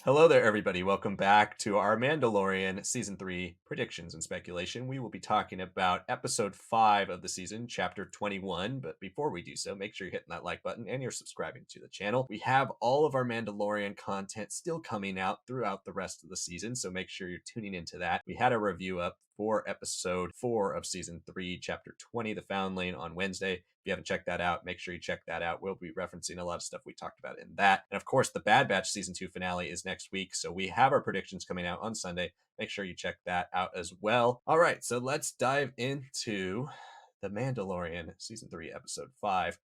Hello there, everybody. Welcome back to our Mandalorian Season 3 predictions and speculation. We will be talking about Episode 5 of the season, Chapter 21. But before we do so, make sure you're hitting that like button and you're subscribing to the channel. We have all of our Mandalorian content still coming out throughout the rest of the season, so make sure you're tuning into that. We had a review up for Episode 4 of Season 3, Chapter 20, The Foundling, on Wednesday. If you haven't checked that out, make sure you check that out. We'll be referencing a lot of stuff we talked about in that. And of course, the Bad Batch Season 2 finale is next week. So we have our predictions coming out on Sunday. Make sure you check that out as well. All right, so let's dive into The Mandalorian Season 3, Episode 5.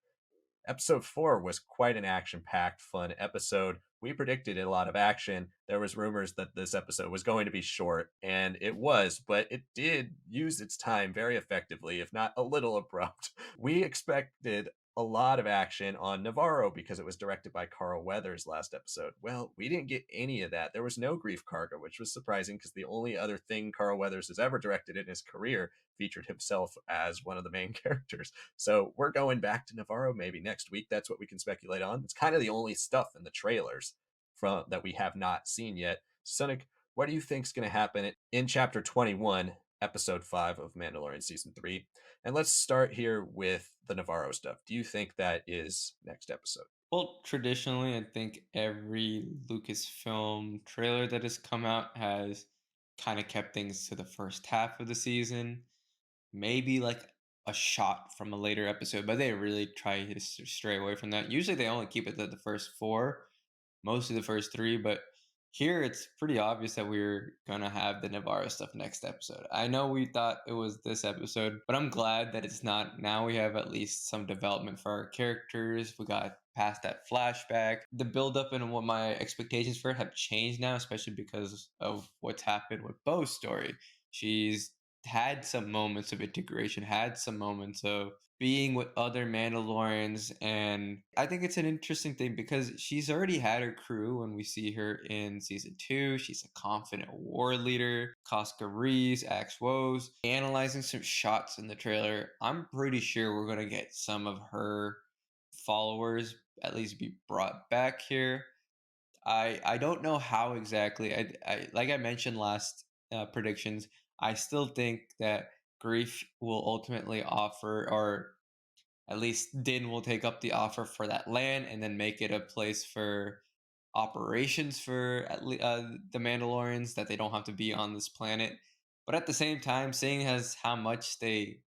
Episode 4 was quite an action-packed, fun episode. We predicted a lot of action. There was rumors that this episode was going to be short, and it was, but it did use its time very effectively, if not a little abrupt. We expected a lot of action on Navarro because it was directed by Carl Weathers last episode. Well, we didn't get any of that. There was no Grief Karga, which was surprising because the only other thing Carl Weathers has ever directed in his career featured himself as one of the main characters. So we're going back to Navarro maybe next week. That's what we can speculate on. It's kind of the only stuff in the trailers from that we have not seen yet. Sonic, what do you think is going to happen in Chapter 21, Episode 5 of Mandalorian Season 3? And let's start here with the Navarro stuff. Do you think that is next episode? Well, traditionally, I think every Lucasfilm trailer that has come out has kind of kept things to the first half of the season. Maybe like a shot from a later episode, but they really try to stray away from that. Usually they only keep it to the first four, most of the first three, but here it's pretty obvious that we're gonna have the Navarro stuff next episode. I know we thought it was this episode, but I'm glad that it's not. Now we have at least some development for our characters. We got past that flashback. The build up and what my expectations for it have changed now, especially because of what's happened with Bo's story. She's had some moments of integration, had some moments of being with other Mandalorians. And I think it's an interesting thing because she's already had her crew when we see her in season two. She's a confident war leader. Casca Reese, Axe Woes. Analyzing some shots in the trailer, I'm pretty sure we're going to get some of her followers at least be brought back here. I don't know how exactly. I like I mentioned last predictions. I still think that Grief will ultimately offer, or at least Din will take up the offer for that land and then make it a place for operations for the Mandalorians that they don't have to be on this planet. But at the same time, seeing as how much they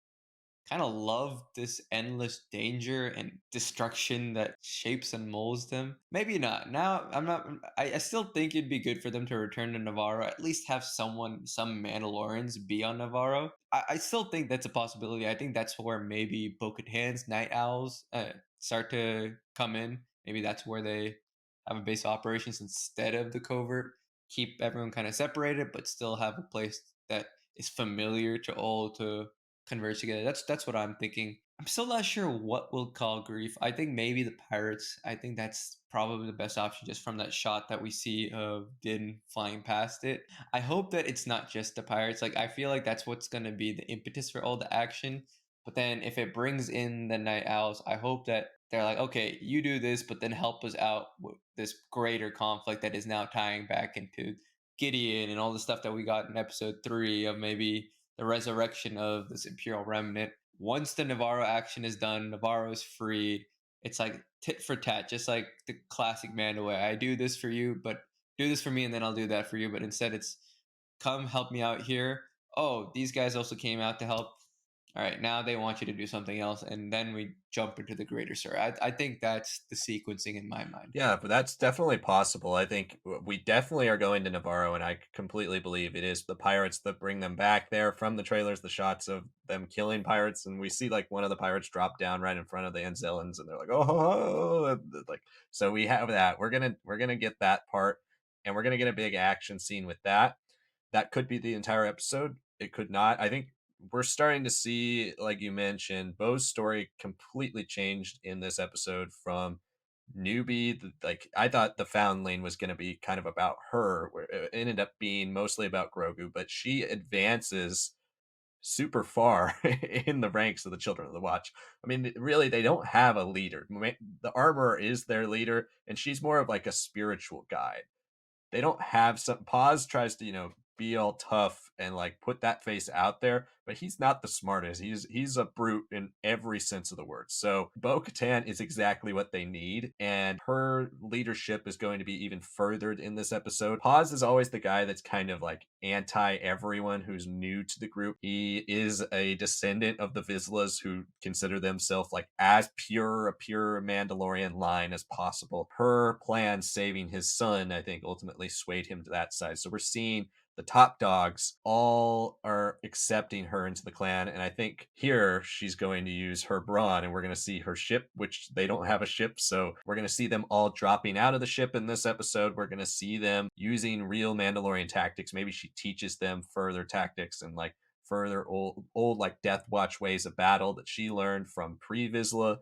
kind of love this endless danger and destruction that shapes and molds them. Maybe not. Now, I'm not. I still think it'd be good for them to return to Navarro. At least have some Mandalorians be on Navarro. I still think that's a possibility. I think that's where maybe Bo-Katan's Night Owls start to come in. Maybe that's where they have a base of operations instead of the covert. Keep everyone kind of separated, but still have a place that is familiar to all to converge together. That's what I'm thinking. I'm still not sure what we'll call Grief. I think maybe the Pirates. I think that's probably the best option just from that shot that we see of Din flying past it. I hope that it's not just the Pirates. Like I feel like that's what's gonna be the impetus for all the action. But then if it brings in the Night Owls, I hope that they're like, okay, you do this, but then help us out with this greater conflict that is now tying back into Gideon and all the stuff that we got in episode three of maybe the resurrection of this Imperial remnant. Once the Navarro action is done, Navarro is freed. It's like tit for tat, just like the classic Mando way. I do this for you, but do this for me, and then I'll do that for you. But instead, it's come help me out here. Oh, these guys also came out to help. All right, now they want you to do something else, and then we jump into the greater story. I think that's the sequencing in my mind. Yeah, but that's definitely possible. I think we definitely are going to Navarro, and I completely believe it is the pirates that bring them back there from the trailers, the shots of them killing pirates, and we see like one of the pirates drop down right in front of the Anzellans, and they're like, oh, like so we have that. We're gonna get that part, and we're gonna get a big action scene with that. That could be the entire episode. It could not. I think we're starting to see, like you mentioned, Bo's story completely changed in this episode from newbie. Like I thought the foundling was going to be kind of about her, where it ended up being mostly about Grogu, but she advances super far in the ranks of the Children of the Watch. I mean, really, they don't have a leader. The armorer is their leader, and she's more of like a spiritual guide. they don't have some Paz tries to, be all tough and like put that face out there, but he's not the smartest. He's a brute in every sense of the word. So Bo Katan is exactly what they need, and her leadership is going to be even furthered in this episode. Paz is always the guy that's kind of like anti everyone who's new to the group. He is a descendant of the Vizslas who consider themselves like as pure a pure Mandalorian line as possible. Her plan saving his son, I think, ultimately swayed him to that side. So we're seeing the top dogs all are accepting her into the clan. And I think here she's going to use her brawn, and we're going to see her ship, which they don't have a ship. So we're going to see them all dropping out of the ship in this episode. We're going to see them using real Mandalorian tactics. Maybe she teaches them further tactics and like further old like Death Watch ways of battle that she learned from Pre Vizsla.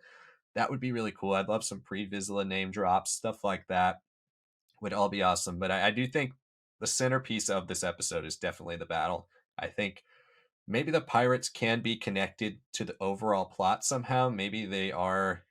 That would be really cool. I'd love some Pre Vizsla name drops, stuff like that would all be awesome. But I do think the centerpiece of this episode is definitely the battle. I think maybe the pirates can be connected to the overall plot somehow. Maybe they are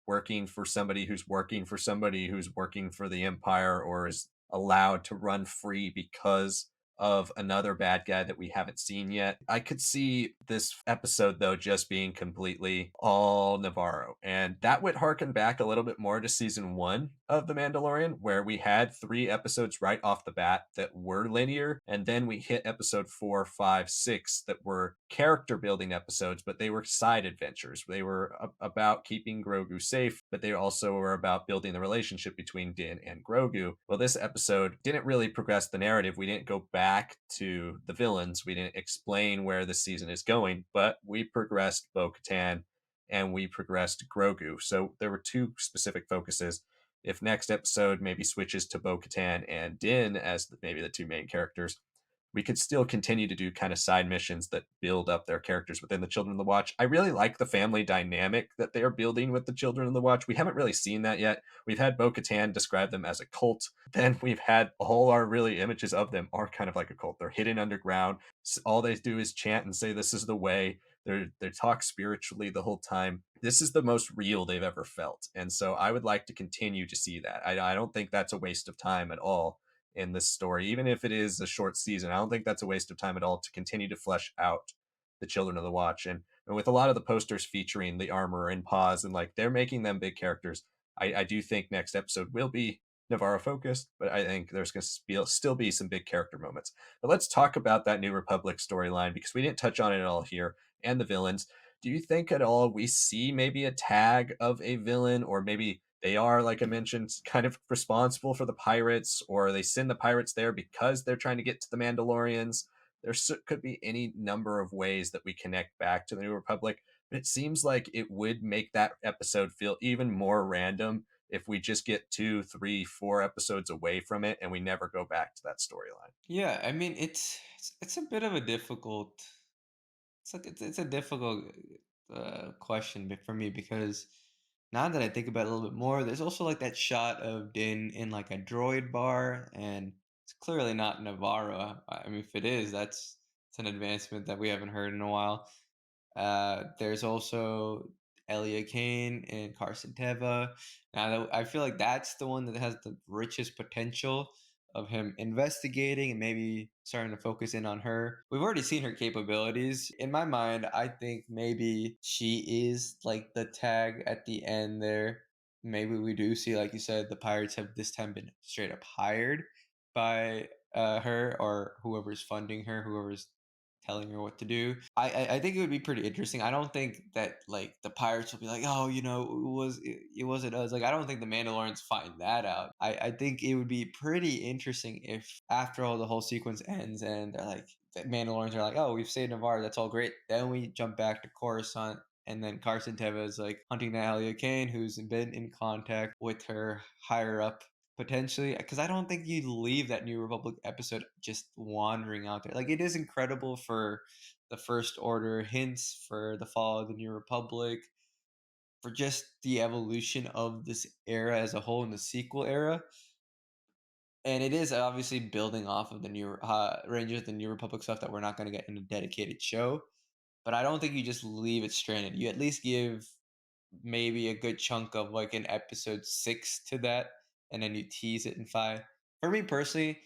working for somebody who's working for somebody who's working for the Empire, or is allowed to run free because of another bad guy that we haven't seen yet. I could see this episode, though, just being completely all Navarro. And that would harken back a little bit more to season one of The Mandalorian, where we had 3 episodes right off the bat that were linear. And then we hit episode 4, 5, 6 that were character building episodes, but they were side adventures. They were about keeping Grogu safe, but they also were about building the relationship between Din and Grogu. Well, this episode didn't really progress the narrative. We didn't go back to the villains. We didn't explain where the season is going, but we progressed Bo Katan and we progressed Grogu. So there were 2 specific focuses. If next episode maybe switches to Bo Katan and Din as maybe the 2 main characters, we could still continue to do kind of side missions that build up their characters within the Children of the Watch. I really like the family dynamic that they are building with the Children of the Watch. We haven't really seen that yet. We've had Bo Katan describe them as a cult. Then we've had all our really images of them are kind of like a cult. They're hidden underground. All they do is chant and say, "This is the way." They talk spiritually the whole time. This is the most real they've ever felt. And so I would like to continue to see that. I don't think that's a waste of time at all in this story, even if it is a short season. I don't think that's a waste of time at all to continue to flesh out the Children of the Watch. And with a lot of the posters featuring the armor and Paz, and like they're making them big characters, I do think next episode will be Navarro focused, but I think there's going to still be some big character moments. But let's talk about that New Republic storyline, because we didn't touch on it at all here, and the villains. Do you think at all we see maybe a tag of a villain, or maybe they are, like I mentioned, kind of responsible for the pirates, or they send the pirates there because they're trying to get to the Mandalorians? Could be any number of ways that we connect back to the New Republic, but it seems like it would make that episode feel even more random if we just get 2, 3, 4 episodes away from it and we never go back to that storyline. Yeah, I mean it's a bit of a difficult it's a difficult question for me because now that I think about it a little bit more, there's also like that shot of Din in like a droid bar, and it's clearly not Navarro. I mean, if it is, it's an advancement that we haven't heard in a while. There's also Elia Kane and Carson Teva. Now, I feel like that's the one that has the richest potential of him investigating and maybe starting to focus in on her. We've already seen her capabilities. In my mind, I think maybe she is like the tag at the end there. Maybe we do see, like you said, the pirates have this time been straight up hired by her or whoever's funding her, whoever's telling her what to do. I think it would be pretty interesting. I don't think that like the pirates will be like, oh, it wasn't us. Like I don't think the Mandalorians find that out. I think it would be pretty interesting if after all the whole sequence ends and they're like the Mandalorians are like, oh, we've saved Navarre, that's all great. Then we jump back to Coruscant. And then Carson Teva is like hunting down Elia Kane, who's been in contact with her higher up potentially, because I don't think you'd leave that New Republic episode just wandering out there. Like it is incredible for the First Order, hints for the fall of the New Republic, for just the evolution of this era as a whole in the sequel era. And it is obviously building off of the new Rangers, the New Republic stuff that we're not going to get in a dedicated show. But I don't think you just leave it stranded. You at least give maybe a good chunk of like an episode 6 to that, and then you tease it in 5. For me personally,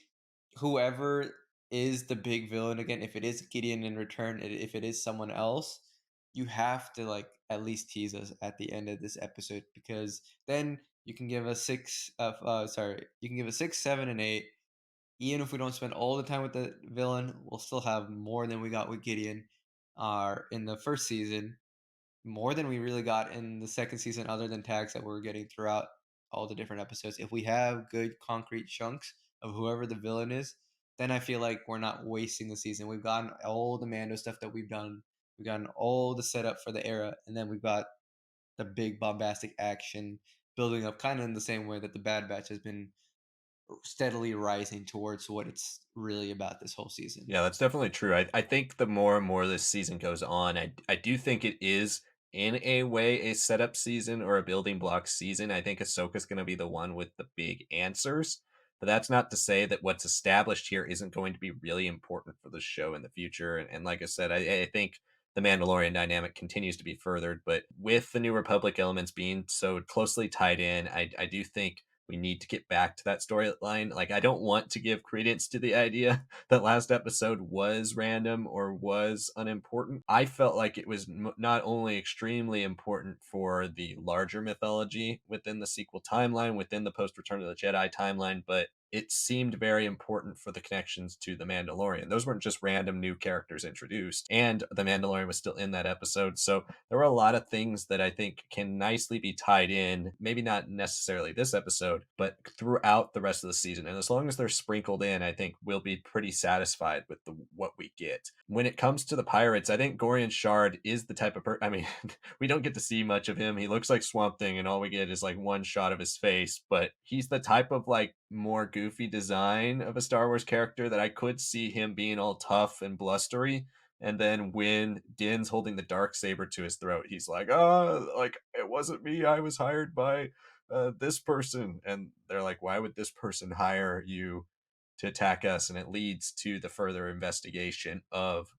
whoever is the big villain again, if it is Gideon in return, if it is someone else, you have to like at least tease us at the end of this episode because then you can give us you can give us 6, 7, and 8. Even if we don't spend all the time with the villain, we'll still have more than we got with Gideon in the first season, more than we really got in the second season, other than tags that we're getting throughout all the different episodes. If we have good concrete chunks of whoever the villain is, then I feel like we're not wasting the season. We've gotten all the Mando stuff that we've done. We've gotten all the setup for the era, and then we've got the big bombastic action building up, kind of in the same way that the Bad Batch has been steadily rising towards what it's really about this whole season. Yeah, that's definitely true. I think the more and more this season goes on, I do think it is in a way a setup season or a building block season. I think Ahsoka's going to be the one with the big answers, but that's not to say that what's established here isn't going to be really important for the show in the future. And like I said, I think the Mandalorian dynamic continues to be furthered, but with the New Republic elements being so closely tied in, I do think we need to get back to that storyline. Like, I don't want to give credence to the idea that last episode was random or was unimportant. I felt like it was not only extremely important for the larger mythology within the sequel timeline, within the post Return of the Jedi timeline, but it seemed very important for the connections to the Mandalorian. Those weren't just random new characters introduced, and the Mandalorian was still in that episode. So there were a lot of things that I think can nicely be tied in, maybe not necessarily this episode, but throughout the rest of the season. And as long as they're sprinkled in, I think we'll be pretty satisfied with what we get. When it comes to the pirates, I think Gorian Shard is the type of I mean, we don't get to see much of him. He looks like Swamp Thing, and all we get is like one shot of his face, but he's the type of like more goofy design of a Star Wars character that I could see him being all tough and blustery. And then when Din's holding the dark saber to his throat, he's like, "Oh, like it wasn't me. I was hired by this person." And they're like, "Why would this person hire you to attack us?" And it leads to the further investigation of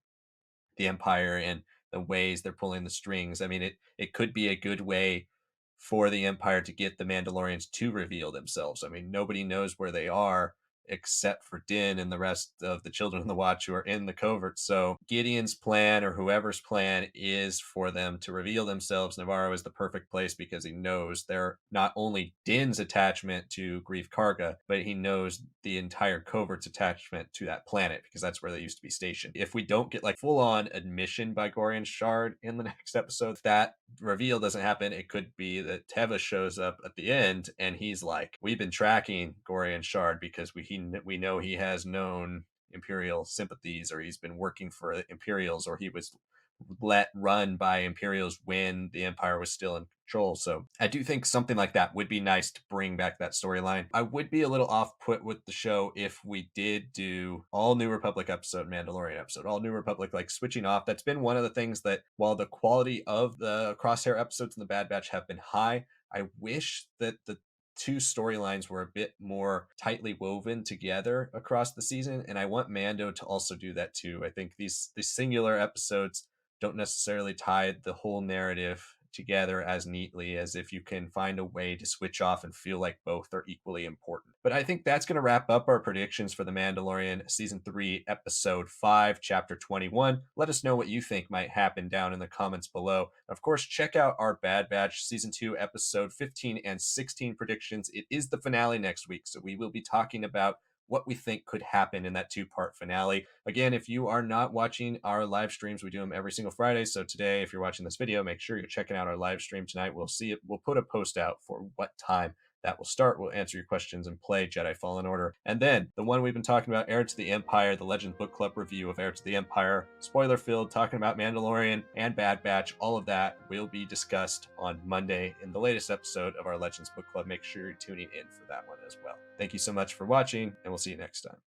the Empire and the ways they're pulling the strings. I mean, it could be a good way for the Empire to get the Mandalorians to reveal themselves. I mean, nobody knows where they are except for Din and the rest of the Children of the Watch who are in the covert. So Gideon's plan or whoever's plan is for them to reveal themselves. Navarro is the perfect place because he knows they're not only Din's attachment to Grief Karga, but he knows the entire covert's attachment to that planet because that's where they used to be stationed. If we don't get like full on admission by Gorian Shard in the next episode, if that reveal doesn't happen, it could be that Teva shows up at the end and he's like, "We've been tracking Gorian Shard because we know he has known Imperial sympathies, or he's been working for Imperials, or he was let run by Imperials when the Empire was still in control." So I do think something like that would be nice to bring back that storyline. I would be a little off put with the show if we did do all New Republic episode, Mandalorian episode, all New Republic, like switching off. That's been one of the things that, while the quality of the Crosshair episodes in the Bad Batch have been high, I wish that the two storylines were a bit more tightly woven together across the season, and I want Mando to also do that too. I think these singular episodes don't necessarily tie the whole narrative together as neatly as if you can find a way to switch off and feel like both are equally important. But I think that's going to wrap up our predictions for The Mandalorian Season 3, Episode 5, Chapter 21. Let us know what you think might happen down in the comments below. Of course, check out our Bad Batch Season 2, Episode 15 and 16 predictions. It is the finale next week, so we will be talking about what we think could happen in that two-part finale. Again, if you are not watching our live streams, we do them every single Friday. So today, if you're watching this video, make sure you're checking out our live stream tonight. We'll see it. We'll put a post out for what time that will start. We'll answer your questions and play Jedi Fallen Order. And then the one we've been talking about, Heir to the Empire, the Legends Book Club review of Heir to the Empire, spoiler filled, talking about Mandalorian and Bad Batch. All of that will be discussed on Monday in the latest episode of our Legends Book Club. Make sure you're tuning in for that one as well. Thank you so much for watching, and we'll see you next time.